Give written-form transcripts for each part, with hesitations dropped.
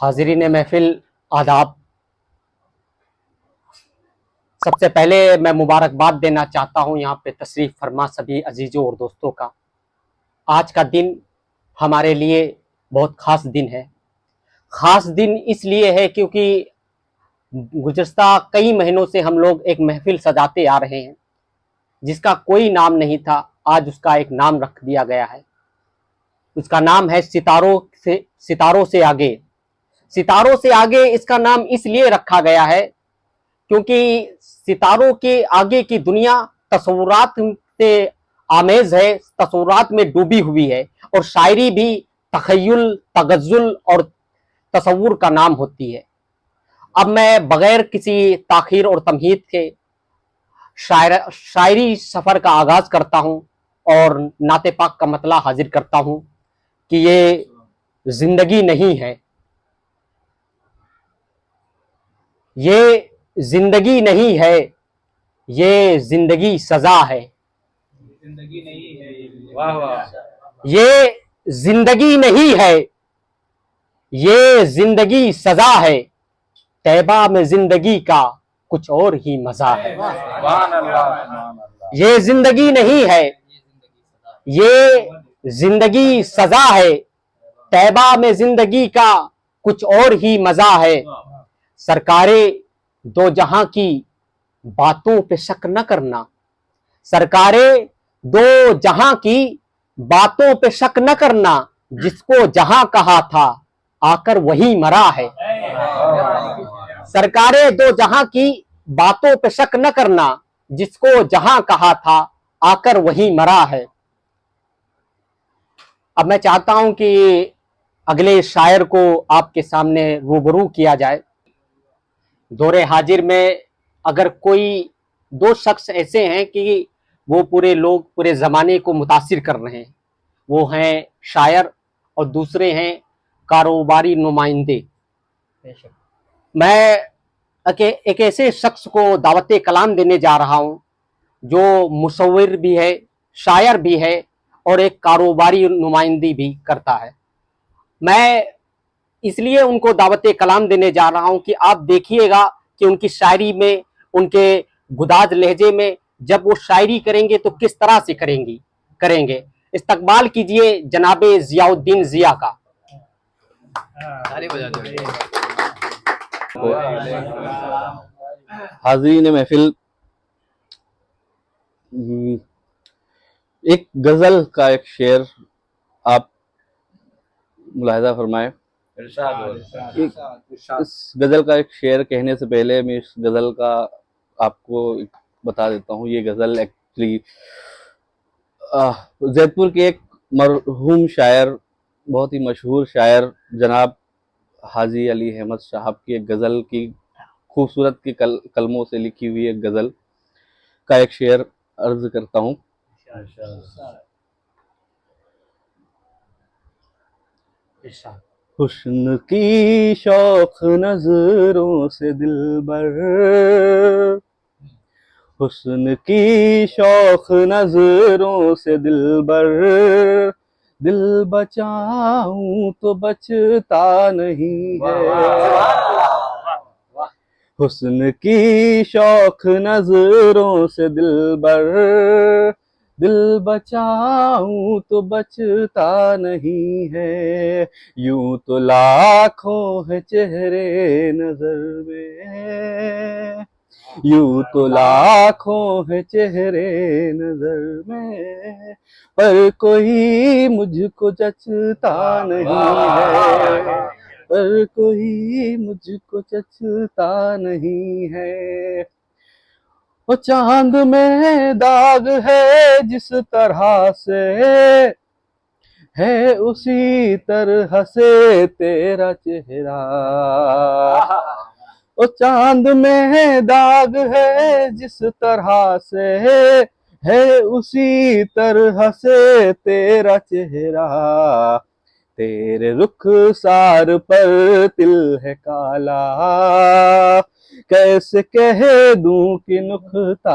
हाज़रीन महफिल आदाब। सबसे पहले मैं मुबारकबाद देना चाहता हूँ यहाँ पे तशरीफ़ फरमा सभी अजीज़ों और दोस्तों का। आज का दिन हमारे लिए बहुत ख़ास दिन है। ख़ास दिन इसलिए है क्योंकि गुज़श्ता कई महीनों से हम लोग एक महफिल सजाते आ रहे हैं जिसका कोई नाम नहीं था। आज उसका एक नाम रख दिया गया है। उसका नाम है सितारों से आगे। सितारों से आगे इसका नाम इसलिए रखा गया है क्योंकि सितारों के आगे की दुनिया तसव्वुरात से आमेज है, तसव्वुरात में डूबी हुई है और शायरी भी तख़य्युल, तगज़्ज़ुल और तसव्वुर का नाम होती है। अब मैं बगैर किसी ताख़ीर और तमहीद के शायरी सफ़र का आगाज़ करता हूँ और नाते पाक का मतला हाजिर करता हूँ कि ये जिंदगी नहीं है, ये जिंदगी नहीं है, ये जिंदगी सजा है। जिंदगी नहीं है। वाह वाह। ये जिंदगी नहीं है, ये जिंदगी सजा है। तैबा में जिंदगी का कुछ और ही मजा है। ये जिंदगी नहीं है, ये जिंदगी सजा है। तैबा में जिंदगी का कुछ और ही मजा है। सरकारे दो जहां की बातों पे शक न करना, सरकारे दो जहां की बातों पे शक न करना। जिसको जहां कहा था आकर वही मरा है। सरकारे दो जहां की बातों पे शक न करना, जिसको जहां कहा था आकर वही मरा है। अब मैं चाहता हूं कि अगले शायर को आपके सामने रूबरू किया जाए। दौरे हाजिर में अगर कोई दो शख्स ऐसे हैं कि वो पूरे ज़माने को मुतासिर कर रहे हैं, वो हैं शायर और दूसरे हैं कारोबारी नुमाइंदे। मैं एक ऐसे शख्स को दावत कलाम देने जा रहा हूँ जो मुसव्विर भी है, शायर भी है और एक कारोबारी नुमाइंदी भी करता है। मैं इसलिए उनको दावत कलाम देने जा रहा हूं कि आप देखिएगा कि उनकी शायरी में, उनके गुदाज लहजे में जब वो शायरी करेंगे तो किस तरह से करेंगे। इस्तकबाल कीजिए जनाबे ज़ियाउद्दीन ज़िया का। हाज़रीन महफिल, एक गजल का एक शेर आप मुलाहिज़ा फरमाएं। इस गजल का एक शेर कहने से पहले मैं इस गजल का आपको बता देता हूँ। ये गजल एक्चुअली जैतपुर के एक मरहूम शायर, बहुत ही मशहूर शायर जनाब हाजी अली अहमद साहब की एक गजल की खूबसूरत के कलमों से लिखी हुई एक गजल का एक शेर अर्ज करता हूँ। हुस्न की शौक नजरों से दिलबर, हुस्न की शौक नजरों से दिलबर, दिल बचाऊं तो बचता नहीं है। हुस्न की शौक नजरों से दिलबर, दिल बचाऊं तो बचता नहीं है। यूं तो लाखों है चेहरे नजर में, यूं तो लाखों है चेहरे नजर में, पर कोई मुझको जचता नहीं है, पर कोई मुझको जचता नहीं है। वो चांद में दाग है जिस तरह से है, उसी तरह से तेरा चेहरा। वो चांद में दाग है जिस तरह से है, उसी तरह से तेरा चेहरा। तेरे रुखसार पर तिल है काला, कैसे कह दूं कि नुक्ता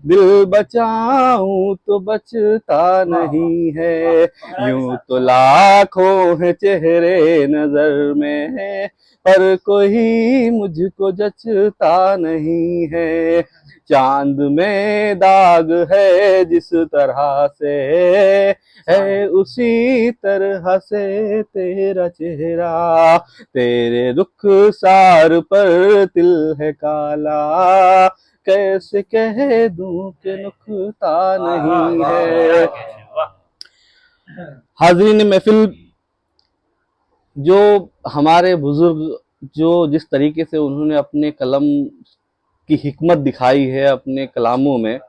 दिल बचाऊं तो बचता नहीं है, यूं तो लाखों है चेहरे नजर में, पर कोई मुझको जचता नहीं है। चांद में दाग है जिस तरह से, है उसी तरह से तेरा चेहरा, तेरे रुख सार पर तिल है काला, कैसे कह दूं कि नुक्ता नहीं है। हाज़रीन महफिल, जो हमारे बुजुर्ग जो जिस तरीके से उन्होंने अपने कलम की हिकमत दिखाई है अपने कलामों में,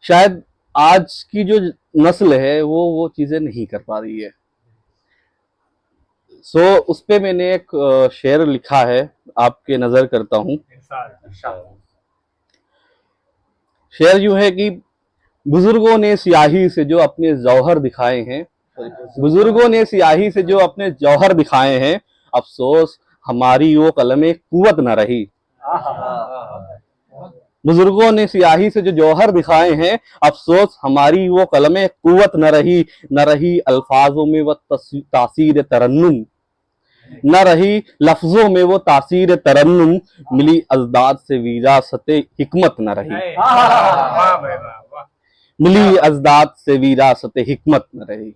शायद आज की जो नस्ल है वो चीजें नहीं कर पा रही है। सो उस पे मैंने एक शेर लिखा है, आपके नजर करता हूँ। शेर यूं है कि बुजुर्गों ने स्याही से जो अपने जौहर दिखाए हैं, बुजुर्गों ने स्याही से जो अपने जौहर दिखाए हैं, अफसोस हमारी वो कलमें कुवत न रही। बुजुर्गों ने स्याही से जो जौहर दिखाए हैं, अफसोस हमारी वो कलमें कुवत न रही अल्फाजों में वो तासीर तरन्नुम, न रही लफ्जों में वो तासीर तरन्नुम, मिली अजदाद से विरासत हिकमत न रही, मिली अजदाद से विरासत हिकमत न रही।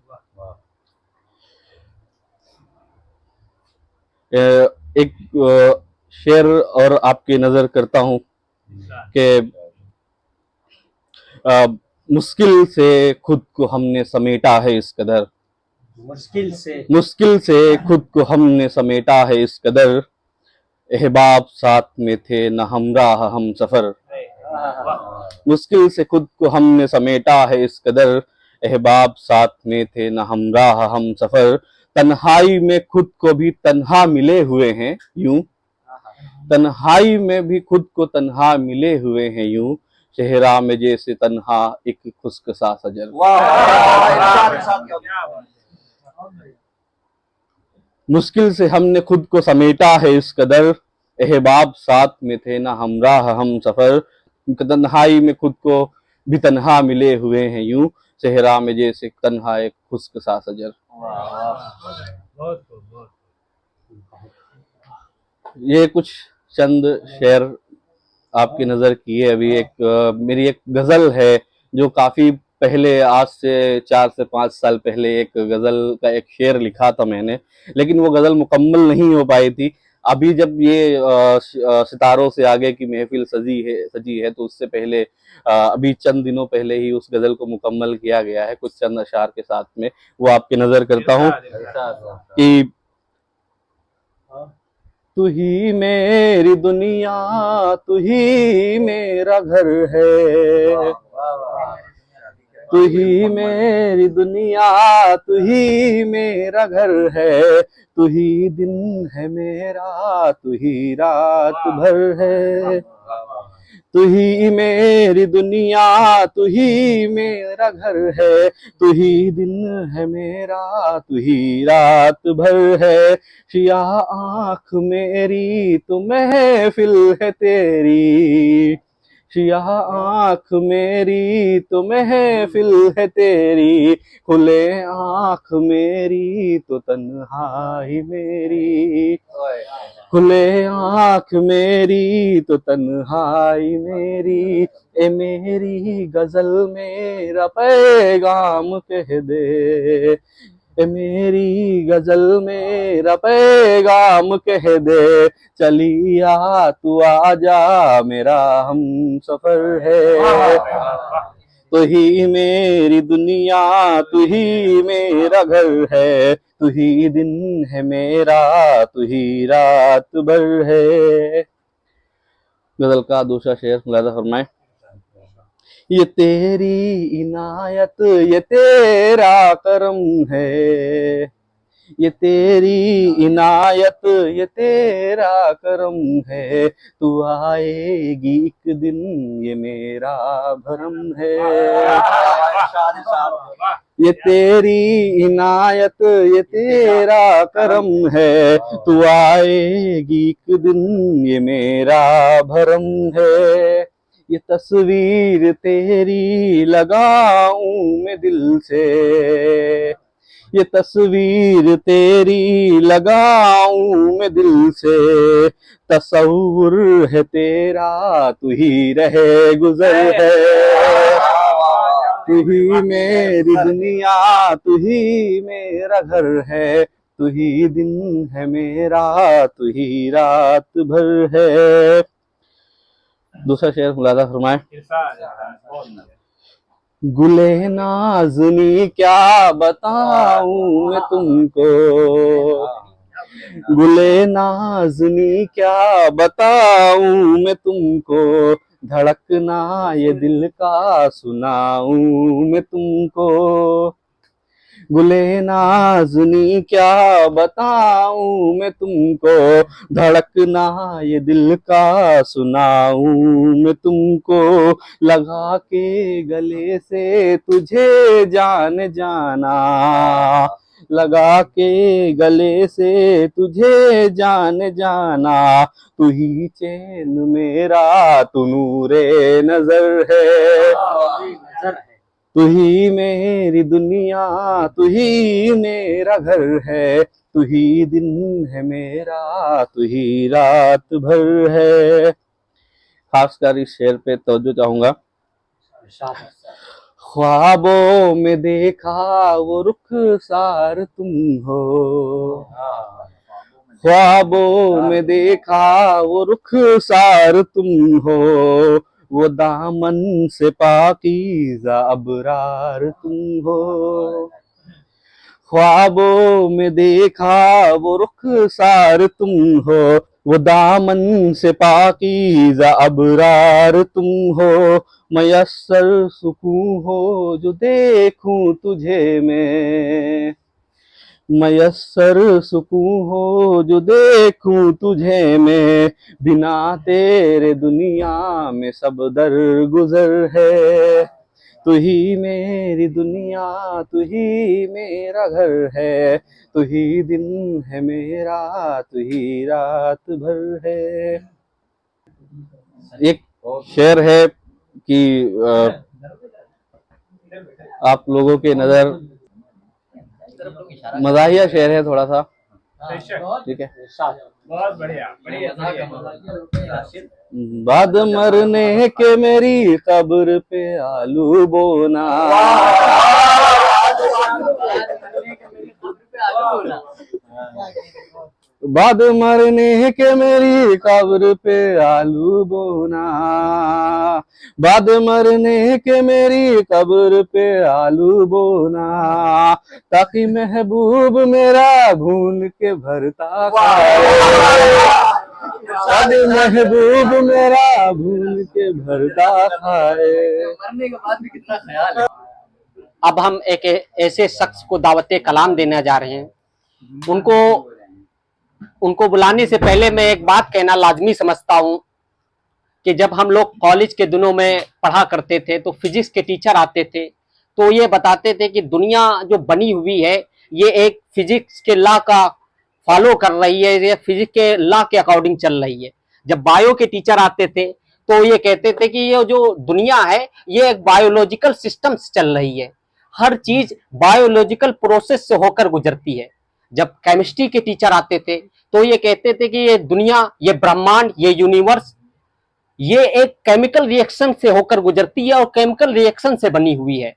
एक शेर और आपकी नजर करता हूं कि मुश्किल से खुद को हमने समेटा है इस कदर, मुश्किल से खुद को हमने समेटा है इस कदर, अहबाब साथ में थे न हमराह हम सफर, मुश्किल से खुद को हमने समेटा है इस कदर, अहबाब साथ में थे न हमराह हम सफर, तन्हाई में खुद को भी तन्हा मिले हुए हैं यूं, तन्हाई में भी खुद को तन्हा मिले हुए हैं यूं, चेहरा में जैसे तन्हा एक खुश्क सा सजर। मुश्किल से हमने खुद को समेटा है इस कदर, अहबाब साथ में थे ना हमराह हम सफर, तन्हाई में खुद को भी तन्हा मिले हुए हैं यूं, चेहरा में जैसे तन्हा एक खुश्क सा सजर। ये कुछ चंद शेर आपकी नजर की है। अभी एक मेरी एक गजल है जो काफी पहले, आज से 4 से 5 साल पहले एक गजल का एक शेर लिखा था मैंने, लेकिन वो गजल मुकम्मल नहीं हो पाई थी। अभी जब ये सितारों से आगे की महफिल सजी है तो उससे पहले अभी चंद दिनों पहले ही उस गजल को मुकम्मल किया गया है कुछ चंद अशार के साथ में। वो आपकी नजर करता हूँ कि तू ही मेरी दुनिया, तू ही मेरा घर है, तू ही मेरी दुनिया, तू ही मेरा घर है, तू ही दिन है मेरा, तू ही रात भर है, तू ही मेरी दुनिया, तू ही मेरा घर है, तू ही दिन है मेरा, तू ही रात भर है, शिया आँख मेरी तो महफिल है तेरी, शिया आँख मेरी तो महफिल है तेरी, खुले आँख मेरी तो तन्हाई मेरी, खुले आँख मेरी तो तन्हाई मेरी, ए मेरी गजल मेरा पैगाम कह दे, ए मेरी गजल मेरा पैगाम कह दे, चलिया तू आजा मेरा हम सफर है, तू ही मेरी दुनिया, तू ही मेरा घर है, तू ही दिन है मेरा, तू ही रात भर है। गजल का दूसरा शेर मुलाजा फरमाए। ये तेरी इनायत, ये तेरा करम है, ये तेरी इनायत, ये तेरा करम है, तू आएगी एक दिन ये मेरा भरम है, ये तेरी इनायत, ये तेरा करम है, तू आएगी एक दिन ये मेरा भरम है, ये तस्वीर तेरी लगाऊं मैं दिल से, ये तस्वीर तेरी लगाऊं मैं दिल से, तसव्वुर है तेरा तू ही रहे गुजर है, तू ही मेरी दुनिया तू ही मेरा घर है, तू ही दिन है मेरा तू ही रात भर है। दूसरा शेर मुलादा फरमाए। गुले नाज़नी क्या बताऊं मैं तुमको, गुले नाज़नी क्या बताऊं मैं तुमको, धड़कना ये दिल का सुनाऊं मैं तुमको, गुले नाज़नी क्या बताऊं मैं तुमको, धड़कना ये दिल का सुनाऊं मैं तुमको, लगा के गले से तुझे जान जाना, लगा के गले से तुझे जान जाना, तू ही चैन मेरा तू नूरे नजर है, तू ही मेरी दुनिया तू ही मेरा घर है, तू ही दिन है मेरा तू ही रात भर है। खासकर इस शेर पे तवज्जो चाहूंगा। ख्वाबों में देखा वो रुखसार तुम हो, ख्वाबों में देखा वो रुखसार तुम हो, वो दामन से पाकीज़ा अबरार तुम हो, ख्वाबों में देखा वो रुखसार तुम हो, वो दामन से पाकीज़ा अबरार तुम हो, मयस्सर सुकून हो जो देखूं तुझे मैं, मयस्सर सुकून हो जो देखूं तुझे मैं, बिना तेरे दुनिया में सब दर गुजर है, तू ही मेरी दुनिया तू ही मेरा घर है, तू ही दिन है मेरा तू ही रात भर है। एक शेर है कि आप लोगों के नजर मज़ाहिया शेर है थोड़ा सा, ठीक है। बहुत बढ़िया बढ़िया। बाद मरने के मेरी कब्र पे आलू बोना, बाद मरने के मेरी कब्र पे आलू बोना, बाद मरने के मेरी कब्र पे आलू बोना, ताकि महबूब मेरा भून के भरता खाए, ताकि महबूब मेरा भून के भरता खाए। मरने के बाद भी कितना ख्याल है। अब हम एक ऐसे शख्स को दावत कलाम देने जा रहे हैं। उनको बुलाने से पहले मैं एक बात कहना लाजमी समझता हूं कि जब हम लोग कॉलेज के दिनों में पढ़ा करते थे तो फिजिक्स के टीचर आते थे तो ये बताते थे कि दुनिया जो बनी हुई है ये एक फिजिक्स के लॉ का फॉलो कर रही है, ये फिजिक्स के लॉ के अकॉर्डिंग चल रही है। जब बायो के टीचर आते थे तो ये कहते थे कि ये जो दुनिया है ये एक बायोलॉजिकल सिस्टम से चल रही है, हर चीज बायोलॉजिकल प्रोसेस से होकर गुजरती है। जब केमिस्ट्री के टीचर आते थे तो ये कहते थे कि ये दुनिया, ये ब्रह्मांड, ये यूनिवर्स, ये एक केमिकल रिएक्शन से होकर गुजरती है और केमिकल रिएक्शन से बनी हुई है।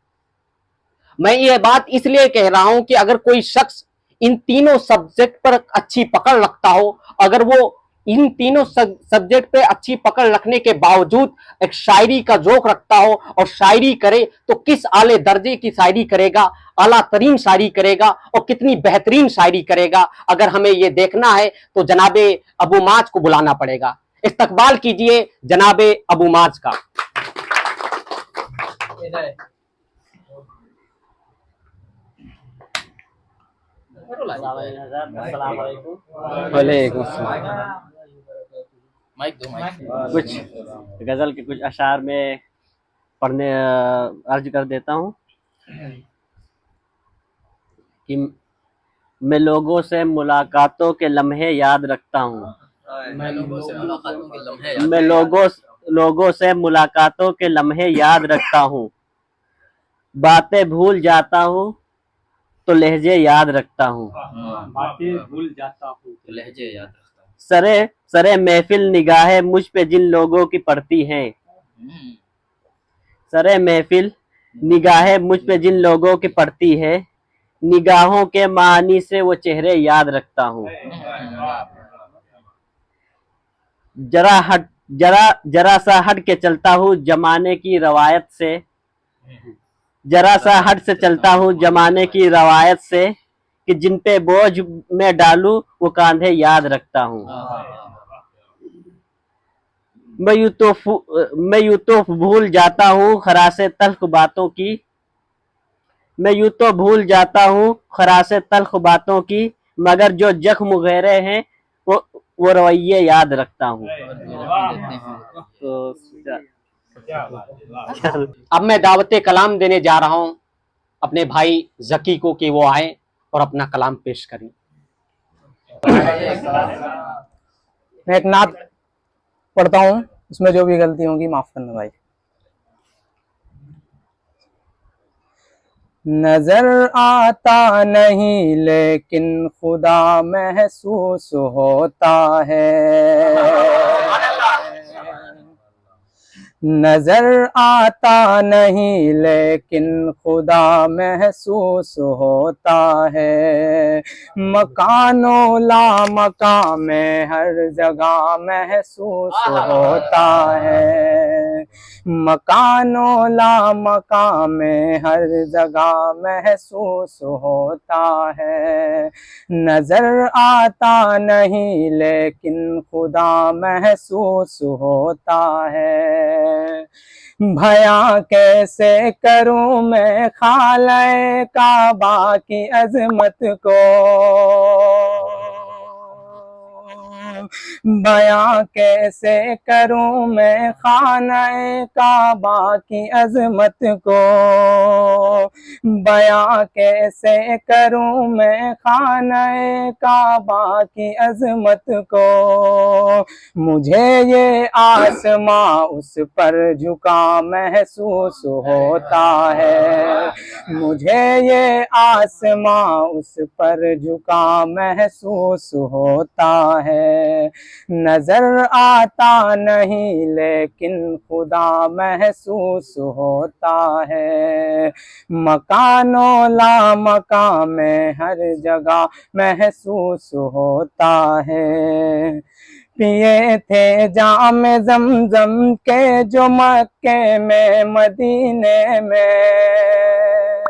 मैं ये बात इसलिए कह रहा हूं कि अगर कोई शख्स इन तीनों सब्जेक्ट पर अच्छी पकड़ रखता हो, अगर वो इन तीनों सब्जेक्ट पे अच्छी पकड़ रखने के बावजूद एक शायरी का जोक रखता हो और शायरी करे तो किस आले दर्जे की शायरी करेगा, आला तरीन शायरी करेगा और कितनी बेहतरीन शायरी करेगा। अगर हमें ये देखना है तो जनाबे अबू माज को बुलाना पड़ेगा। इस्तकबाल कीजिए जनाबे अबू माज का। वालेकुम अस्सलाम। कुछ गजल के कुछ अशार में पढ़ने अर्ज कर देता हूँ कि मैं लोगों से मुलाकातों के लम्हे याद रखता हूँ, मैं लोगों से मुलाकातों के लम्हे याद रखता हूँ। बातें भूल जाता हूँ तो लहजे याद रखता हूँ। बातें भूल जाता हूँ तो लहजे याद रखता हूँ। सरे सरे महफिल निगाहें मुझ पे जिन लोगों की पड़ती हैं। सरे महफिल निगाहें मुझ पे जिन लोगों की पड़ती है, निगाहों के मानी से वो चेहरे याद रखता हूँ। जरा सा हट के चलता हूँ जमाने की रवायत से। जरा सा हट से चलता हूँ जमाने की रवायत से, कि जिन पे बोझ मैं डालूं वो कांधे याद रखता हूँ। मैं यूं तो भूल जाता हूँ खरासे तल्ख बातों की। मैं यूं तो भूल जाता हूँ खरासे तल्ख बातों की, मगर जो जख्म गहरे हैं वो रवैये याद रखता हूँ। तो क्या बात है, वाह। अब मैं दावते कलाम देने जा रहा हूँ अपने भाई जकी को कि वो आए और अपना कलाम पेश करें। मैं एक नात पढ़ता हूँ, उसमें जो भी गलती होगी माफ करना भाई। नजर आता नहीं लेकिन खुदा महसूस होता है। नजर आता नहीं लेकिन खुदा महसूस होता है। मकानो ला मकान में हर जगह महसूस होता है। मकानो ला मकान में हर जगह महसूस होता है। नजर आता नहीं लेकिन खुदा महसूस होता है। भया कैसे करूं मैं खाले काबा की अजमत को। बयां कैसे करूं मैं खाने काबा की अजमत को। बयां कैसे करूं मैं खाने काबा की अजमत को। मुझे ये आसमां उस पर झुका महसूस होता है। मुझे ये आसमां उस पर झुका महसूस होता है। नजर आता नहीं लेकिन खुदा महसूस होता है। मकानो ला मकान में हर जगह महसूस होता है। पिए थे जाम जमजम के जो मक्के में मदीने में।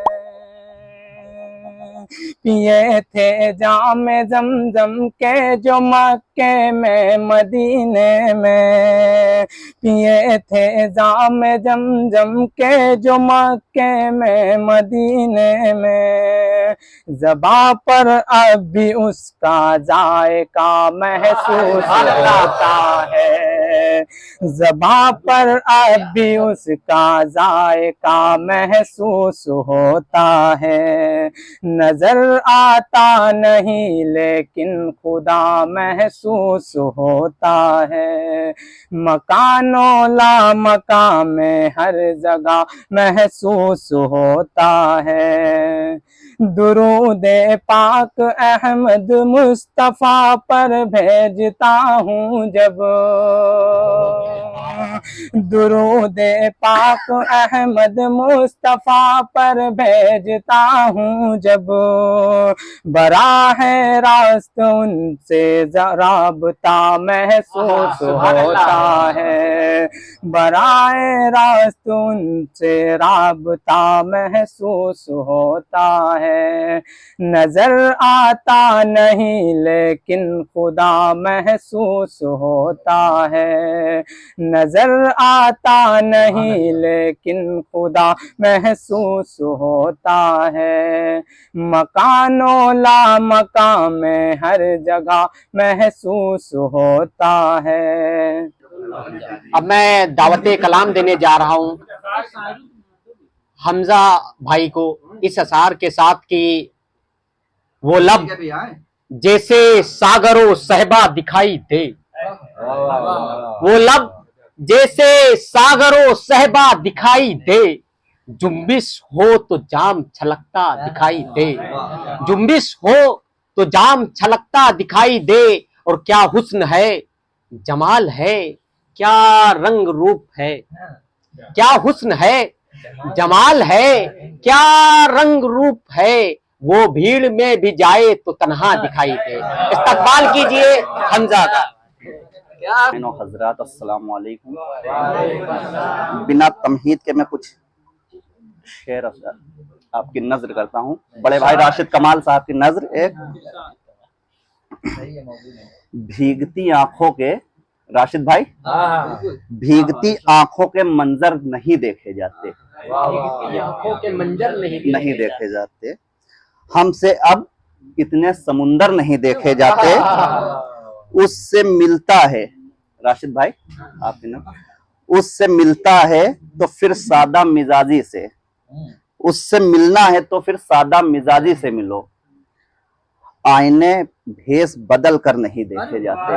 पिए थे जाम जमजम के जो मक्के में मदीने में। पिए थे जाम जमजम के जो मक्के में मदीने में। ज़बां पर अब भी उसका जायका महसूस होता है। ज़बां पर अब भी उसका जायका महसूस होता है। नजर आता नहीं लेकिन खुदा महसूस होता है। मकानो ला मकान में हर जगह महसूस होता है। दुरूदे पाक अहमद मुस्तफ़ा पर भेजता हूँ जब। दुरूदे पाक अहमद मुस्तफ़ा पर भेजता हूँ जब। बराह रास्त उनसे राबता महसूस होता है। बराह रास्त उनसे राबता महसूस होता है। नजर आता नहीं लेकिन खुदा महसूस होता है। नजर आता नहीं लेकिन खुदा महसूस होता है। मकानो ला मकान में हर जगह महसूस होता है। अब मैं दावते कलाम देने जा रहा हूँ हमजा भाई को इस अशार के साथ कि वो लब जैसे सागरों सहबा दिखाई दे। वो लब जैसे सागरों सहबा दिखाई दे, जुम्बिश हो तो जाम छलकता दिखाई दे, जुम्बिश हो तो जाम छलकता दिखाई दे। और क्या हुस्न है, जमाल है, क्या रंग रूप है, क्या हुस्न है, जमाल है, क्या रंग रूप है, वो भीड़ में भी जाए तो तन्हा दिखाई दे। इस्तकबाल कीजिए हमजा का। हजरात अस्सलाम वालेकुम। बिना तमहीद के मैं कुछ शेर आपकी नजर करता हूँ। बड़े भाई राशिद कमाल साहब की नजर। एक भीगती आंखों के, राशिद भाई, भीगती आंखों के मंजर नहीं देखे जाते, आंखों के मंजर नहीं देखे जाते। हमसे अब इतने समुंदर नहीं देखे जाते, उससे मिलता है, राशिद भाई आपके नाम, उससे मिलता है तो फिर सादा मिजाजी से, उससे मिलना है तो फिर सादा मिजाजी से मिलो, आईने भेस बदल कर नहीं देखे जाते।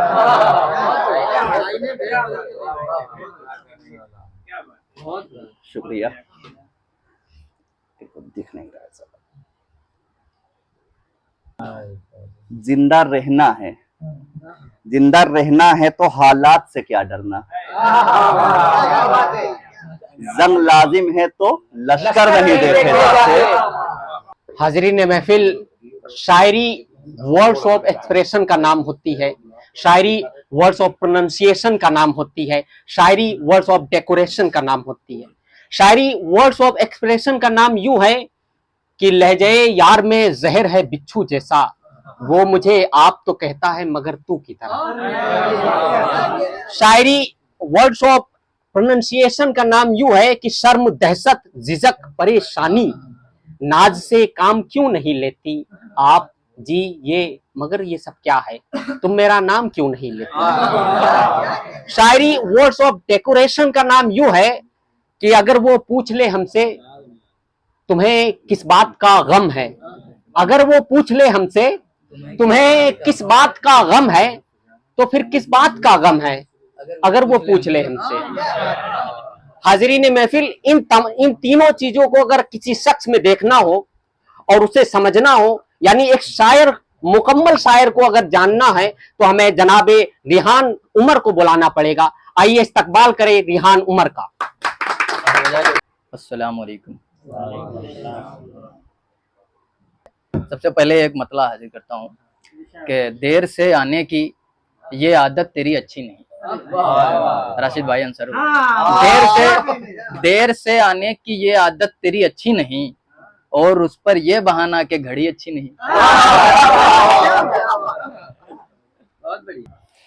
शुक्रिया। दिख नहीं रहा है। जिंदा रहना है, जिंदा रहना है तो हालात से क्या डरना, जंग लाजिम है तो लश्कर नहीं देखे जाते। हाजरीन महफिल, शायरी वर्ड्स ऑफ एक्सप्रेशन का नाम होती है, शायरी वर्ड्स ऑफ प्रोनाउंसिएशन का नाम होती है, शायरी वर्ड्स ऑफ डेकोरेशन का नाम होती है। शायरी वर्ड्स ऑफ एक्सप्रेशन का नाम यूं है कि लहजे यार में जहर है बिच्छू जैसा, वो मुझे आप तो कहता है मगर तू की तरह। शायरी वर्ड्स ऑफ प्रोनाउंसिएशन का नाम यूं है कि शर्म दहशत झिझक परेशानी, नाज से काम क्यों नहीं लेती आप जी ये, मगर ये सब क्या है, तुम मेरा नाम क्यों नहीं लेती। शायरी वर्ड्स ऑफ डेकोरेशन का नाम यूं है कि अगर वो पूछ ले हमसे तुम्हें किस बात का गम है, अगर वो पूछ ले हमसे तुम्हें किस बात का गम है, तो फिर किस बात का गम है अगर वो पूछ ले हमसे। हाजरीन महफिल, इन तीनों चीजों को अगर किसी शख्स में देखना हो और उसे समझना हो, यानी एक शायर, मुकम्मल शायर को अगर जानना है, तो हमें जनाबे रिहान उमर को बुलाना पड़ेगा। आइए इस्तकबाल करें रिहान उमर का। अस्सलाम वालेकुम। सबसे पहले एक मतला हाजिर करता हूँ कि देर से आने की ये आदत तेरी अच्छी नहीं। राशिद भाई आंसर। देर से आने की ये आदत तेरी अच्छी नहीं, और उस पर ये बहाना कि घड़ी अच्छी नहीं।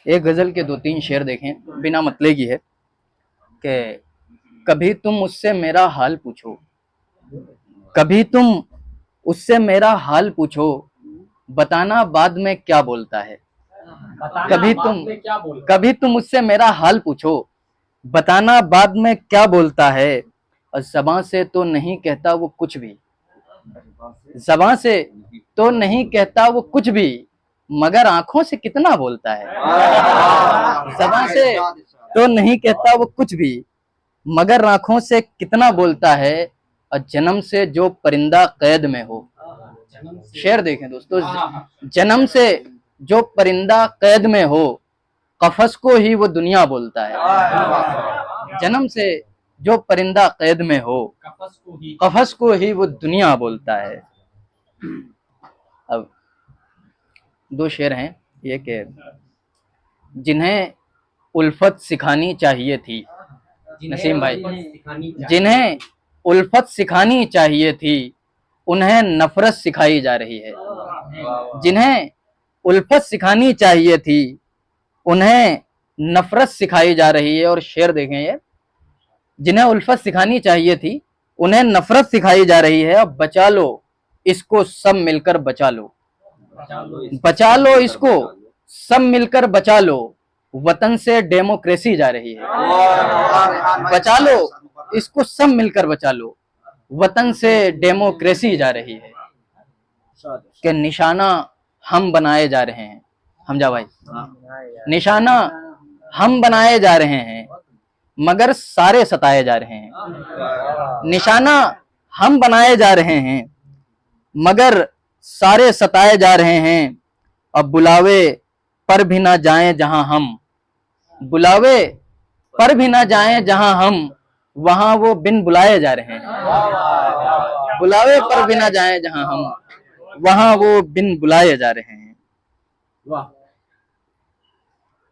एक गजल के 2-3 शेर देखें, बिना मतले की है कि कभी तुम उससे मेरा हाल पूछो, कभी तुम उससे मेरा हाल पूछो, बताना बाद में क्या बोलता है। कभी तुम उससे मेरा हाल पूछो, बताना बाद में क्या बोलता है। और ज़बां से तो नहीं कहता वो कुछ भी, ज़बां से तो नहीं कहता वो कुछ भी, मगर आंखों से कितना बोलता है। ज़बां से तो नहीं कहता वो कुछ भी, मगर आंखों से कितना बोलता है। और जन्म से जो परिंदा कैद में हो, शेर देखें दोस्तों, जन्म से जो परिंदा कैद में हो, कफस को ही वो दुनिया बोलता है। जन्म से जो परिंदा कैद में हो, कफस को ही वो दुनिया बोलता है। अब 2 शेर हैं ये कि जिन्हें उल्फत सिखानी चाहिए थी, नसीम भाई, जिन्हें उल्फत सिखानी चाहिए थी उन्हें नफरत सिखाई जा रही है। जिन्हें उल्फत सिखानी चाहिए थी उन्हें नफरत सिखाई जा रही है। और शेर देखें ये, जिन्हें उल्फत सिखानी चाहिए थी उन्हें नफरत सिखाई जा रही है। अब बचा लो इसको सब मिलकर बचा लो, बचा लो इसको सब मिलकर बचा लो, वतन से डेमोक्रेसी जा रही है। बचा लो इसको सब मिलकर बचा लो, वतन से डेमोक्रेसी जा रही है। कि निशाना हम बनाए जा रहे हैं, हमजा भाई, निशाना हम बनाए जा रहे हैं, मगर सारे सताए जा रहे हैं। निशाना हम बनाए जा रहे हैं मगर सारे सताए जा रहे हैं। अब बुलावे पर भी ना जाएं जहां हम, बुलावे पर भी ना जाएं जहां हम, वहां वो बिन बुलाए जा रहे हैं। बुलावे पर भी ना जाएं जहां हम, वहां वो बिन बुलाए जा रहे हैं।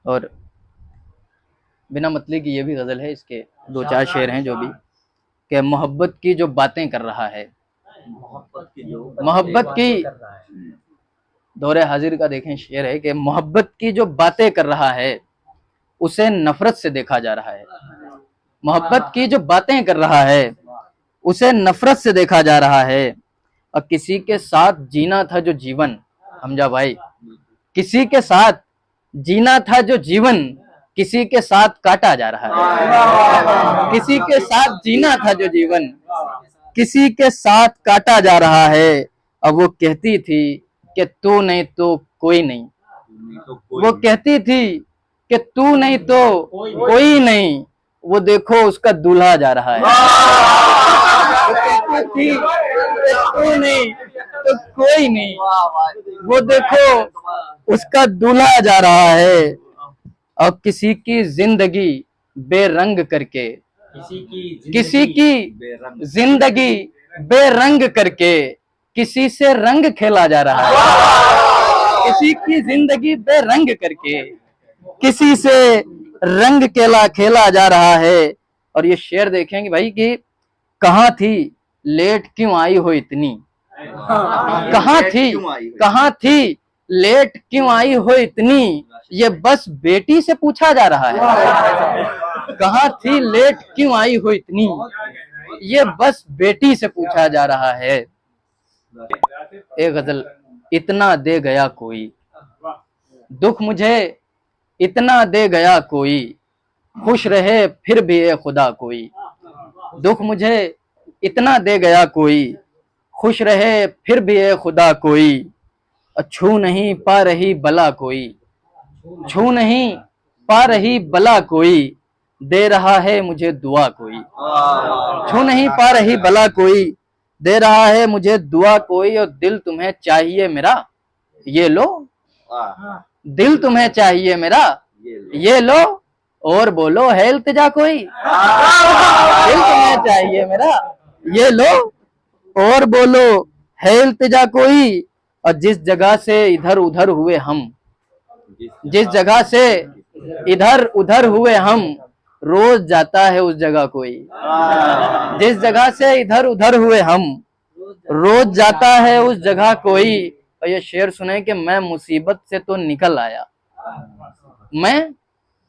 और बिना मतलब की ये भी गजल है, इसके 2-4 शेर हैं जो भी, कि मोहब्बत की जो बातें कर रहा है, मोहब्बत की दौरे हाजिर का देखें शेर है कि मोहब्बत की जो बातें कर रहा है उसे नफरत से देखा जा रहा है। मोहब्बत की जो बातें कर रहा है उसे नफरत से देखा जा रहा है। और किसी के साथ जीना था जो जीवन, हमजा भाई, किसी के साथ जीना था जो जीवन, किसी के साथ काटा जा रहा है। किसी के साथ जीना था जो जीवन, किसी के साथ काटा जा रहा है। अब वो कहती थी कि तू नहीं तो कोई नहीं, वो कहती थी कि तू नहीं तो कोई नहीं, वो देखो उसका दूल्हा जा रहा है। वो कहती थी कि तू नहीं तो कोई नहीं, वो देखो उसका दूल्हा जा रहा है। और किसी की जिंदगी बेरंग करके, किसी की जिंदगी बेरंग करके किसी से रंग खेला जा रहा है। किसी की जिंदगी बेरंग करके किसी से रंग खेला जा रहा है। और ये शेर देखेंगे भाई कि कहाँ थी लेट क्यों आई हो इतनी, कहाँ थी लेट क्यों आई हो इतनी, ये बस बेटी से पूछा जा रहा है। कहाँ थी लेट क्यों आई हो इतनी, ये बस बेटी से पूछा जा रहा है। एक गजल, इतना दे गया कोई दुख मुझे, इतना दे गया कोई, खुश रहे फिर भी ए खुदा कोई। दुख मुझे इतना दे गया कोई, खुश रहे फिर भी ए खुदा कोई। छू नहीं पा रही बला कोई, छू नहीं पा रही बला कोई, दे रहा है मुझे दुआ कोई। छू नहीं पा रही बला कोई, दे रहा है मुझे दुआ कोई। और दिल तुम्हें चाहिए मेरा, ये लो, दिल तुम्हें चाहिए मेरा, ये लो, और बोलो है इल्तिजा कोई। दिल तुम्हें चाहिए मेरा, ये लो, और बोलो है इल्तिजा कोई। और जिस जगह से इधर उधर हुए हम, जिस जगह से इधर उधर हुए हम, रोज जाता है उस जगह कोई। जिस जगह से इधर उधर हुए हम, रोज जाता है उस जगह कोई। और ये शेर सुने कि मैं मुसीबत से तो निकल आया, मैं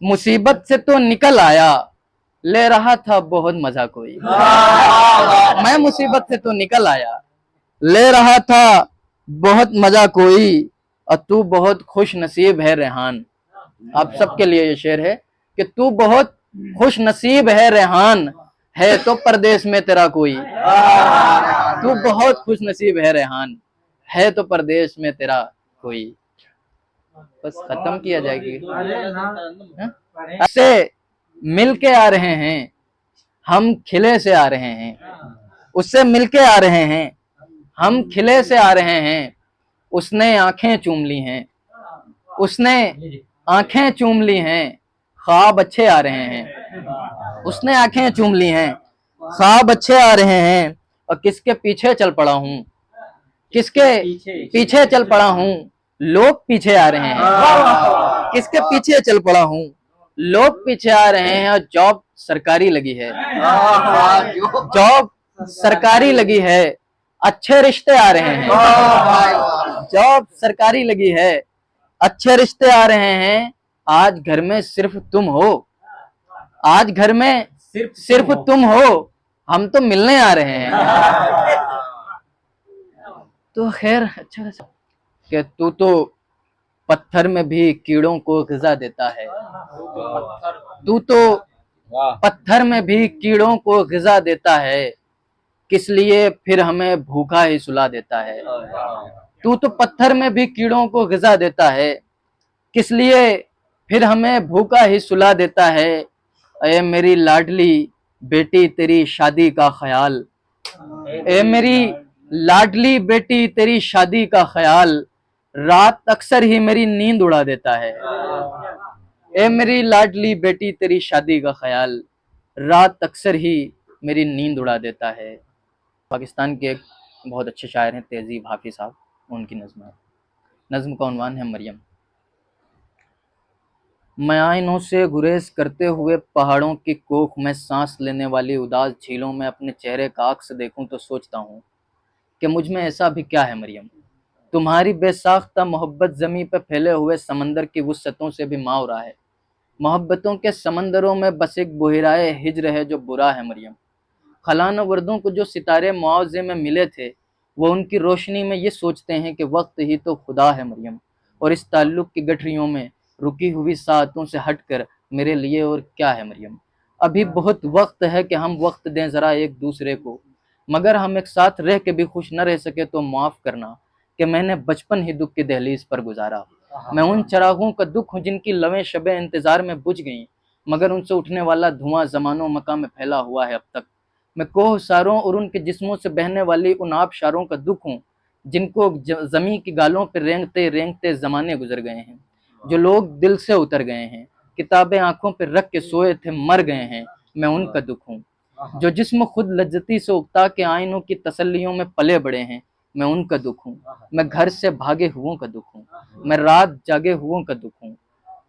मुसीबत से तो निकल आया, ले रहा था बहुत मजा कोई। मैं मुसीबत से तो निकल आया, ले रहा था बहुत मजा कोई। और तू बहुत खुश नसीब है रेहान, आप सबके लिए ये शेर है कि तू बहुत खुश नसीब है रेहान, है तो परदेश में तेरा कोई। तू बहुत खुश नसीब है रेहान, है तो परदेश में तेरा कोई। बस खत्म किया जाएगी। से मिल के आ रहे हैं हम, खिले से आ रहे हैं, उससे मिल के आ रहे हैं हम, खिले से आ रहे हैं। उसने आंखें चूम ली हैं, उसने आंखें चूम ली हैं, ख्वाब अच्छे आ रहे हैं। उसने आंखें चूम ली हैं, ख्वाब अच्छे आ रहे हैं। और किसके पीछे चल पड़ा हूँ, किसके पीछे चल पड़ा हूँ, लोग पीछे आ रहे हैं। किसके पीछे चल पड़ा हूँ, लोग पीछे आ रहे हैं। और जॉब सरकारी लगी है, जॉब सरकारी लगी है, अच्छे रिश्ते आ रहे हैं। जॉब सरकारी लगी है, अच्छे रिश्ते आ रहे हैं। आज घर में सिर्फ तुम हो, आज घर में सिर्फ तुम हो, हम तो मिलने आ रहे हैं। तो खैर अच्छा कि तू तो पत्थर में भी कीड़ों को ग़िज़ा देता है, तू तो पत्थर में भी कीड़ों को ग़िज़ा देता है, किस लिए फिर हमें भूखा ही सुला देता है। तू तो पत्थर में भी कीड़ों को ग़िज़ा देता है, किस लिए फिर हमें भूखा ही सुला देता है। ए मेरी लाडली बेटी तेरी शादी का ख्याल, ए मेरी लाडली बेटी तेरी शादी का ख्याल, रात अक्सर ही मेरी नींद उड़ा देता है। ए मेरी लाडली बेटी तेरी शादी का ख्याल, रात अक्सर ही मेरी नींद उड़ा देता है। पाकिस्तान के एक बहुत अच्छे शायर हैं तहजीब हाफिज साहब, उनकी नज़्म है। नज़्म का उन्वान है मरियम। मैं आइनों से गुरेज करते हुए पहाड़ों की कोख में सांस लेने वाली उदास झीलों में अपने चेहरे का अक्स देखूं तो सोचता हूँ कि मुझ में ऐसा भी क्या है मरियम। तुम्हारी बेसाख्ता मोहब्बत ज़मीं पे फैले हुए समंदर की वुस्सतों से भी मावरा है। मोहब्बतों के समंदरों में बस एक बुहिराए हिज्र है जो बुरा है मरियम। खलान वर्दों को जो सितारे मुआवजे में मिले थे, वो उनकी रोशनी में ये सोचते हैं कि वक्त ही तो खुदा है मरियम। और इस ताल्लुक़ की गठरियों में रुकी हुई सातों से हटकर मेरे लिए और क्या है मरियम। अभी बहुत वक्त है कि हम वक्त दें ज़रा एक दूसरे को, मगर हम एक साथ रह के भी खुश न रह सके तो माफ़ करना कि मैंने बचपन ही दुख की दहलीज पर गुजारा। मैं उन चरागों का दुख हूँ जिनकी लवें शबे इंतज़ार में बुझ गईं, मगर उनसे उठने वाला धुआं ज़मानों मकां में फैला हुआ है अब तक। मैं कोहसारों और उनके जिस्मों से बहने वाली उन आबशारों का दुख हूँ जिनको ज़मीं की गालों पर रेंगते रेंगते ज़माने गुजर गए हैं। जो लोग दिल से उतर गए हैं, किताबें आंखों पर रख के सोए थे मर गए हैं, मैं उनका दुख हूँ। जो जिस्म खुद लज्जती से उकता के आइनों की तसल्लियों में पले बड़े हैं, मैं उनका दुख हूँ। मैं घर से भागे हुओं का दुख हूँ, मैं रात जागे हुओं का दुख हूँ।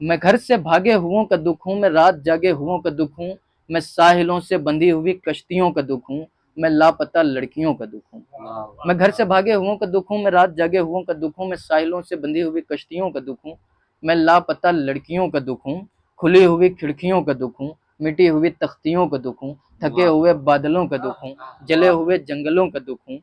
मैं घर से भागे हुओं का दुख हूँ, मैं रात जागे हुओं का दुख हूँ। मैं साहिलों से बंधी हुई कश्तियों का दुख हूँ, मैं लापता लड़कियों का दुख हूँ। मैं घर से भागे हुओं का दुख हूँ, मैं रात जागे हुओं का दुख हूँ। मैं साहिलों से बंधी हुई कश्तियों का दुख हूँ, मैं लापता लड़कियों का दुख हूँ। खुली हुई खिड़कियों का दुख हूँ, मिटी हुई तख्तियों का दुख हूँ। थके हुए बादलों का दुख हूँ, जले हुए जंगलों का दुख हूँ।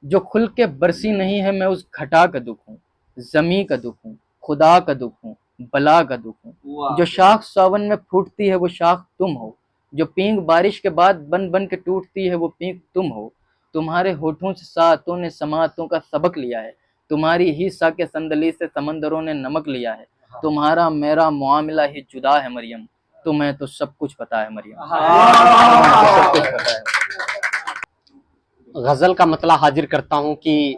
जो खुल के बरसी नहीं है मैं उस घटा का दुख हूँ। ज़मी का दुख हूँ, खुदा का दुख हूँ, बला का दुख हूँ। जो शाख सावन में फूटती है वो शाख तुम हो, जो पींग बारिश के बाद बन बन के टूटती है वो पींग तुम हो। तुम्हारे होठों से सातों ने समातों का सबक लिया है, तुम्हारी ही सा के संदली से समंदरों ने नमक लिया है। तुम्हारा मेरा मुआमिला ही जुदा है मरियम, तुम्हें तो सब कुछ पता है मरियम। सब कुछ पता है। गजल का मतला हाजिर करता हूं कि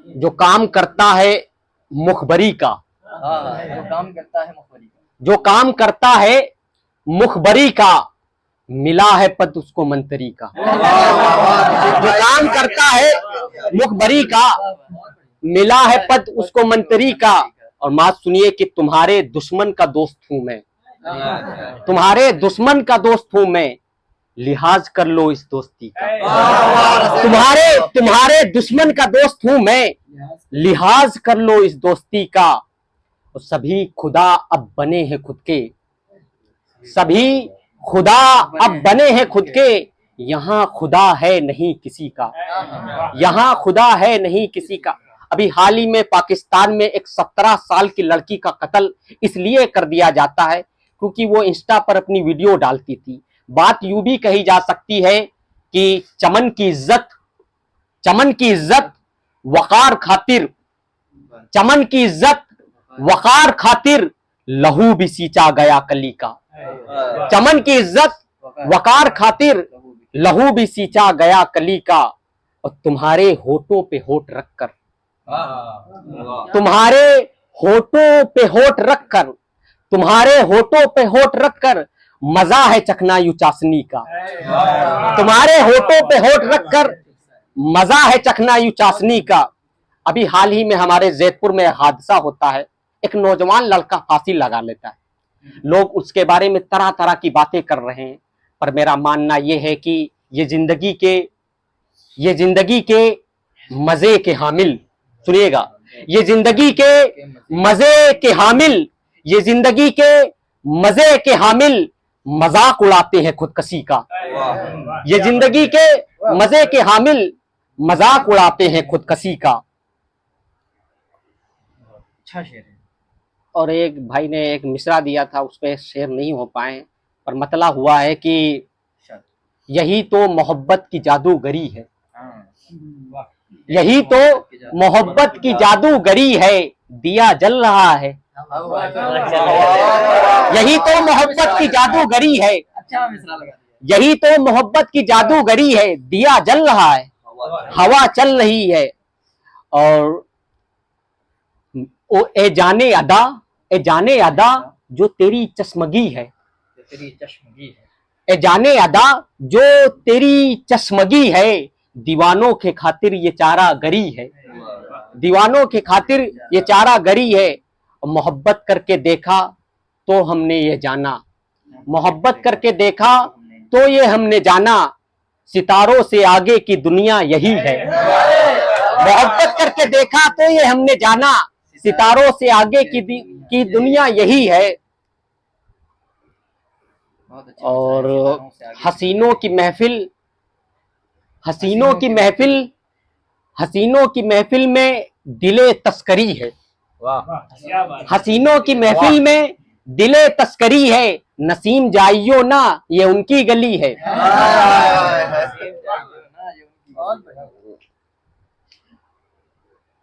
जो काम करता है मुखबरी का, जो काम करता है मुखबरी का, जो काम करता है मुखबरी का, मिला है पद उसको मंतरी का। जो काम करता है मुखबरी का, मिला है पद उसको मंतरी का। और बात सुनिए कि तुम्हारे दुश्मन का दोस्त हूं मैं, तुम्हारे दुश्मन का दोस्त हूं मैं, लिहाज कर लो इस दोस्ती का। तुम्हारे दुश्मन का दोस्त हूं मैं, लिहाज कर लो इस दोस्ती का। और सभी खुदा अब बने हैं खुद के, सभी खुदा अब बने हैं खुद के। यहाँ खुदा है नहीं किसी का, यहाँ खुदा है नहीं किसी का। अभी हाल ही में पाकिस्तान में एक 17 साल की लड़की का कत्ल इसलिए कर दिया जाता है क्योंकि वो इंस्टा पर अपनी वीडियो डालती थी। बात यूं भी कही जा सकती है कि चमन की इज्जत वकार खातिर, चमन की इज्जत वकार खातिर लहू भी सींचा गया कली का। चमन की इज्जत वकार खातिर लहू भी सींचा गया कली का। और तुम्हारे होठों पे होठ रखकर, तुम्हारे होठों पे होठ रखकर, तुम्हारे होठों पे होठ रखकर मजा है चखना यू चाशनी का। तुम्हारे होठों पे होठ रखकर मजा है चखना यू चाशनी का। अभी हाल ही में हमारे जैतपुर में हादसा होता है, एक नौजवान लड़का फांसी लगा लेता है। लोग उसके बारे में तरह तरह की बातें कर रहे हैं, पर मेरा मानना यह है कि ये जिंदगी के मजे के हामिल, सुनिएगा, ये जिंदगी के मजे के हामिल, ये जिंदगी के मजे के हामिल मजाक उड़ाते हैं खुदकशी का। ये जिंदगी के मजे के हामिल मजाक उड़ाते हैं खुदकशी का। अच्छा शेर है। और एक भाई ने एक मिसरा दिया था, उस पर शेर नहीं हो पाए, पर मतला हुआ है कि यही तो मोहब्बत की जादूगरी है, यही तो मोहब्बत की जादूगरी है। दिया जल रहा है यही तो मोहब्बत की जादूगरी है, अच्छा मिसरा लगा दिया। यही तो मोहब्बत की जादूगरी है। दिया जल रहा है, हवा चल रही है, और ओ ए जाने अदा, ए जाने अदा जो तेरी चश्मगी है, तेरी चश्मगी है, ए जाने अदा जो तेरी चश्मगी है, दीवानों के खातिर ये चारा गरी है, दीवानों के खातिर ये चारा गरी है। मोहब्बत करके देखा तो हमने ये जाना, मोहब्बत करके देखा तो ये हमने जाना, सितारों से आगे की दुनिया यही है। मोहब्बत करके देखा तो ये हमने जाना, सितारों से आगे की दुनिया यही है। बहुत अच्छा और सितारों से आगे हसीनों की महफिल, हसीनों की महफिल, हसीनों की महफिल में दिले तस्करी है, क्या बात हसीनों की महफिल में दिले तस्करी है, नसीम जाइयो ना ये उनकी गली है।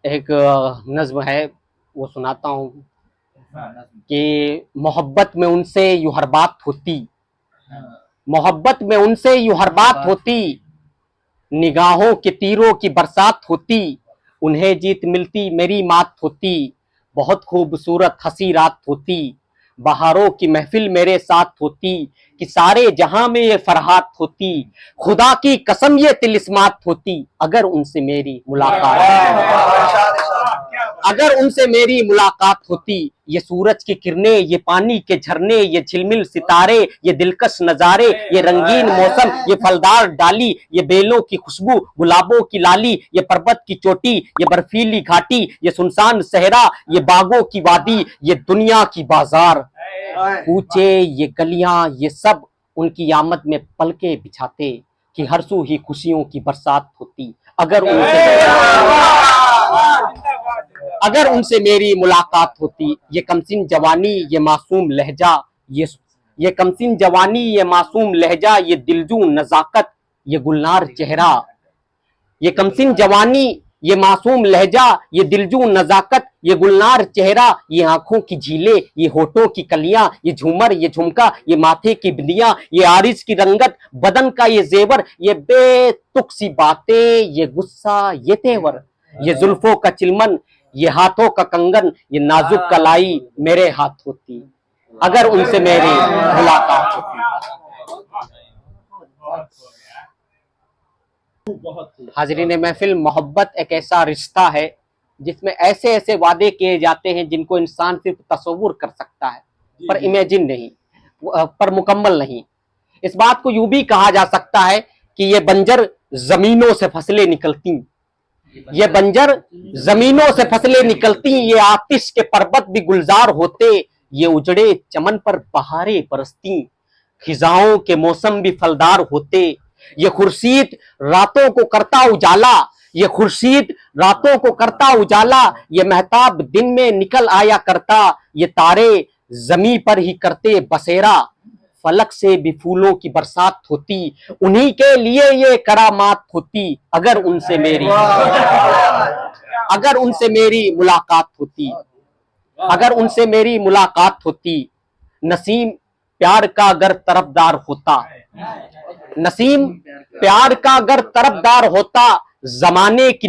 एक नज्म है वो सुनाता हूँ कि मोहब्बत में उनसे यूं हर बात होती, मोहब्बत में उनसे यूं हर बात होती, निगाहों के तीरों की बरसात होती, उन्हें जीत मिलती मेरी मात होती, बहुत खूबसूरत हंसी रात होती, बहारों की महफिल मेरे साथ होती, कि सारे जहां में ये फरहात होती, खुदा की कसम ये तिलिस्मात होती, अगर उनसे मेरी मुलाकात, अगर उनसे मेरी मुलाकात होती। ये सूरज की किरणें, ये पानी के झरने, ये झिलमिल सितारे, ये दिलकश नजारे, ये रंगीन मौसम, ये फलदार डाली, ये बेलों की खुशबू, गुलाबों की लाली, ये पर्वत की चोटी, ये बर्फीली घाटी, ये सुनसान सहरा, ये बागों की वादी, ये दुनिया की बाजार, कूचे ये गलियां, ये सब उनकी आमद में पलके बिछाते, कि हर सू ही खुशियों की बरसात होती, अगर उनसे मेरी मुलाकात होती। ये कमसिन जवानी, ये मासूम लहजा, ये कमसिन जवानी, ये मासूम लहजा, ये दिलजू नजाकत, ये गुलनार चेहरा, ये कमसिन जवानी, ये मासूम लहजा, ये दिलजू नजाकत, ये गुलनार चेहरा, ये आंखों की झीलें, ये होठों की कलियां, ये झूमर, ये झुमका, ये माथे की बिंदियां, ये आरिज की रंगत, बदन का ये जेवर, ये बेतुक सी बातें, ये गुस्सा, ये तेवर, ये जुल्फों का चिलमन, ये हाथों का कंगन, ये नाजुक कलाई मेरे हाथ होती, अगर उनसे मेरी मुलाकात होती। हाजरीन महफिल, मोहब्बत एक ऐसा रिश्ता है जिसमें ऐसे ऐसे वादे किए जाते हैं जिनको इंसान सिर्फ तस्वुर कर सकता है, पर इमेजिन नहीं, पर मुकम्मल नहीं। इस बात को यूं भी कहा जा सकता है कि ये बंजर जमीनों से फसलें निकलती, ये बंजर जमीनों से फसलें निकलती, ये आतिश के पर्वत भी गुलजार होते, ये उजड़े चमन पर बहारें बरसती, खिजाओं के मौसम भी फलदार होते, ये खुर्शीद रातों को करता उजाला, ये खुर्शीद रातों को करता उजाला, ये महताब दिन में निकल आया करता, ये तारे जमी पर ही करते बसेरा, फलक से भी फूलों की बरसात होती, उन्हीं के लिए ये करामात होती, अगर उनसे मेरी मुलाकात होती, अगर उनसे मेरी मुलाकात होती। नसीम प्यार का अगर तरफदार होता, नसीम प्यार का अगर तरफदार होता, जमाने की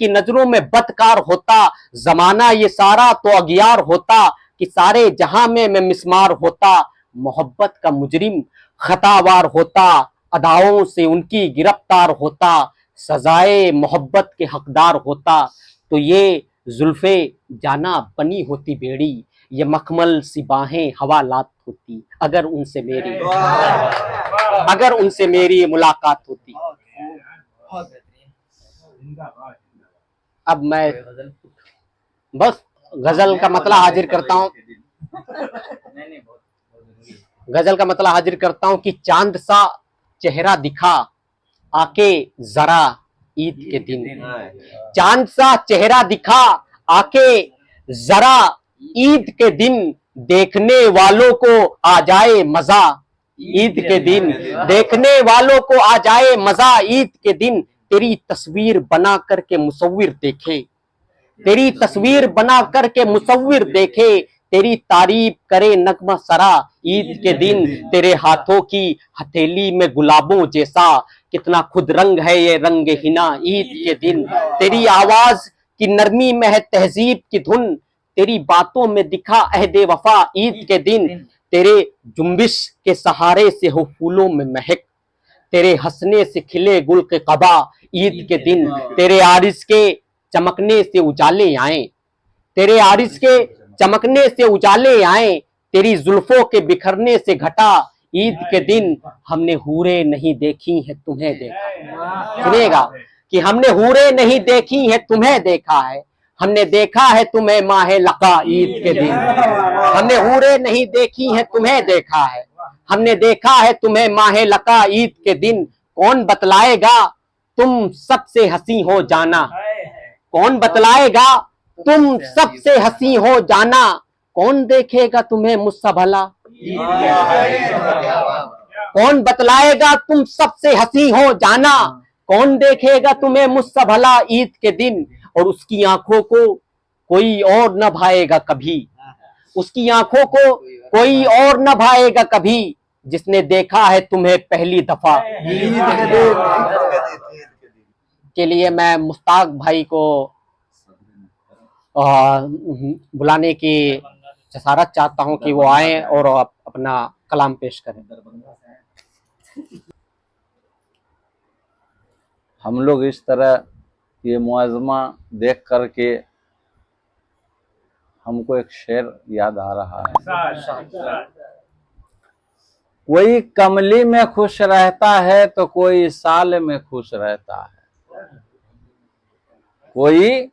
नजरों में बदकार होता, जमाना ये सारा तो अगियार होता, कि सारे जहां में मैं मिसमार होता, मोहब्बत का मुजरिम खतावार होता, अदाओं से उनकी गिरफ्तार होता, सजाए मोहब्बत के हकदार होता, तो ये जुल्फे जाना बनी होती बेड़ी, ये मखमल सी बाहें हवालात होती, अगर उनसे मेरी मुलाकात होती। अब मैं बस गजल का मतलब हाजिर करता हूँ, गजल का मतलब हाजिर करता हूँ कि चांद सा चेहरा दिखा आके जरा ईद के दिन, चांद सा चेहरा दिखा आके जरा ईद के दिन, देखने वालों को आ जाए मजा ईद के दिन, देखने वालों को आ जाए मजा ईद के दिन, तेरी तस्वीर बना करके मुसव्विर देखे, तेरी तस्वीर बना करके मुसव्विर देखे, तेरी तारीफ करे नगमा सरा। ईद के दिन तेरे हाथों की हथेली में गुलाबों जैसा, कितना खुद रंग है ये रंग हिना। ईद के दिन तेरी आवाज की नरमी में है तहजीब की धुन, तेरी बातों में दिखा अहदे वफा। ईद के दिन तेरे जुम्बिश के सहारे से हो फूलों में महक, तेरे हंसने से खिले गुल के कबा। ईद के दिन तेरे आरिस के चमकने से उजाले आए, तेरे आरिस के चमकने से उजाले आए, तेरी जुल्फों के बिखरने से घटा। ईद के दिन हमने हूरे नहीं देखी है तुम्हें देखा। सुनिएगा कि हमने हूरे नहीं देखी है तुम्हें देखा है, हमने देखा है तुम्हें माहे लका। ईद के दिन हमने हूरे नहीं देखी है तुम्हें देखा है, हमने देखा है तुम्हें माहे लका। ईद के दिन कौन बतलाएगा तुम सबसे हंसी हो जाना, कौन बतलाएगा तुम सबसे हंसी हो जाना, कौन देखेगा तुम्हें मुझसे भला। कौन बतलाएगा तुम सबसे हंसी हो जाना, कौन देखेगा तुम्हें मुझसे भला। ईद के दिन और उसकी आंखों को कोई और न भाएगा कभी, उसकी आंखों को कोई और न भाएगा कभी, जिसने देखा है तुम्हें पहली दफा। के लिए मैं मुश्ताक भाई को बुलाने की जसारत चाहता हूं कि वो आए और अपना कलाम पेश करें। हम लोग इस तरह ये मुआज़मा देख करके हमको एक शेर याद आ रहा है। कोई कमली में खुश रहता है तो कोई साल में खुश रहता है, कोई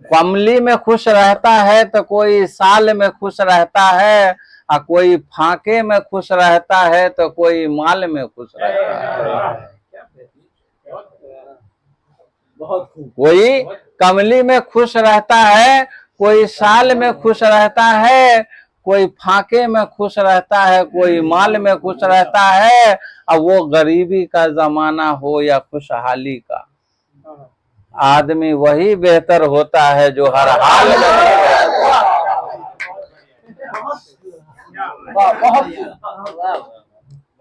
कमली में खुश रहता है तो कोई साल में खुश रहता है, और कोई फाके में खुश रहता है तो कोई माल में खुश रहता है। कोई कमली में खुश रहता है, कोई साल में खुश रहता है, कोई फाके में खुश रहता है, कोई माल में खुश रहता है। अब वो गरीबी का जमाना हो या खुशहाली का, आदमी वही बेहतर होता है जो हर हाल में।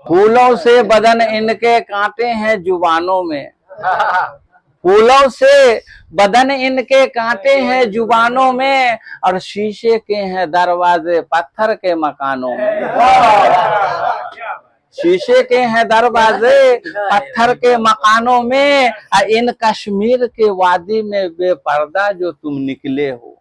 फूलों से बदन इनके कांटे हैं जुबानों में, फूलों से बदन इनके कांटे हैं जुबानों में, और शीशे के हैं दरवाजे पत्थर के मकानों में। शीशे के हैं दरवाजे पत्थर के मकानों में, इन कश्मीर के वादी में बेपर्दा जो तुम निकले हो,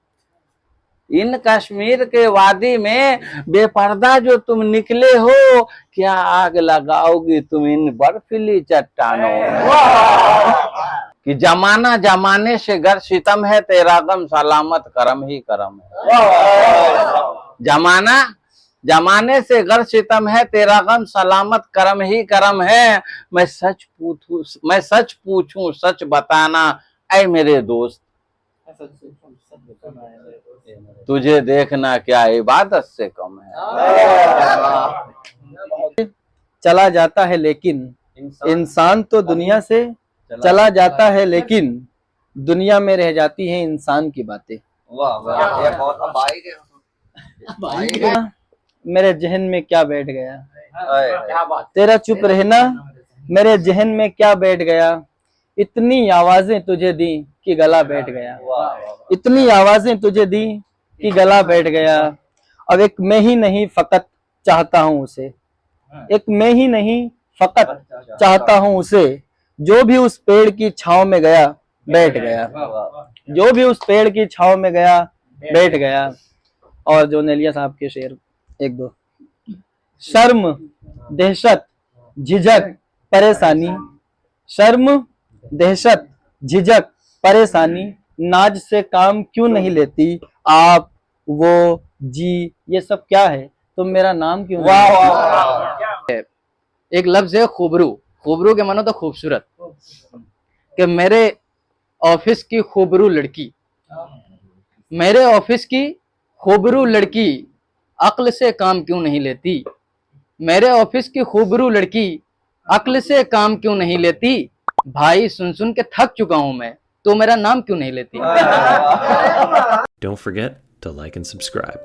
इन कश्मीर के वादी में बेपर्दा जो तुम निकले हो, क्या आग लगाओगी तुम इन बर्फीली चट्टानों में। कि जमाना जमाने से गर सितम है, तेरा गम सलामत करम ही करम है। जमाना जमाने से गर सितम है, तेरा गम सलामत करम ही करम है। मैं सच पूछूं सच बताना ऐ मेरे दोस्त, तुझे देखना क्या इबादत से कम है। चला जाता है लेकिन इंसान तो दुनिया से चला जाता है, लेकिन दुनिया में रह जाती है इंसान की बातें। मेरे जहन में क्या बैठ गया, तेरा चुप रहना मेरे जहन में क्या बैठ गया। इतनी आवाजें तुझे दी कि गला बैठ गया, इतनी आवाजें तुझे दी कि गला बैठ गया। अब एक मैं ही नहीं फकत चाहता हूँ उसे, एक मैं ही नहीं फकत चाहता हूँ उसे, जो भी उस पेड़ की छांव में गया बैठ गया, जो भी उस पेड़ की छांव में गया बैठ गया। और जो नेलिया साहब के शेर एक दो। शर्म दहशत झिझक परेशानी, शर्म दहशत झिझक परेशानी, नाज से काम क्यों नहीं लेती आप, वो जी ये सब क्या है, तुम मेरा नाम क्यों नहीं। एक लफ्ज है खूबरू, खूबरू के मानो तो खूबसूरत, कि मेरे ऑफिस की खूबरू लड़की, मेरे ऑफिस की खूबरू लड़की अक्ल से काम क्यों नहीं लेती, मेरे ऑफिस की खूबरू लड़की अक्ल से काम क्यों नहीं लेती। भाई सुन सुन के थक चुका हूं मैं, तो मेरा नाम क्यों नहीं लेती? Don't forget to like and subscribe.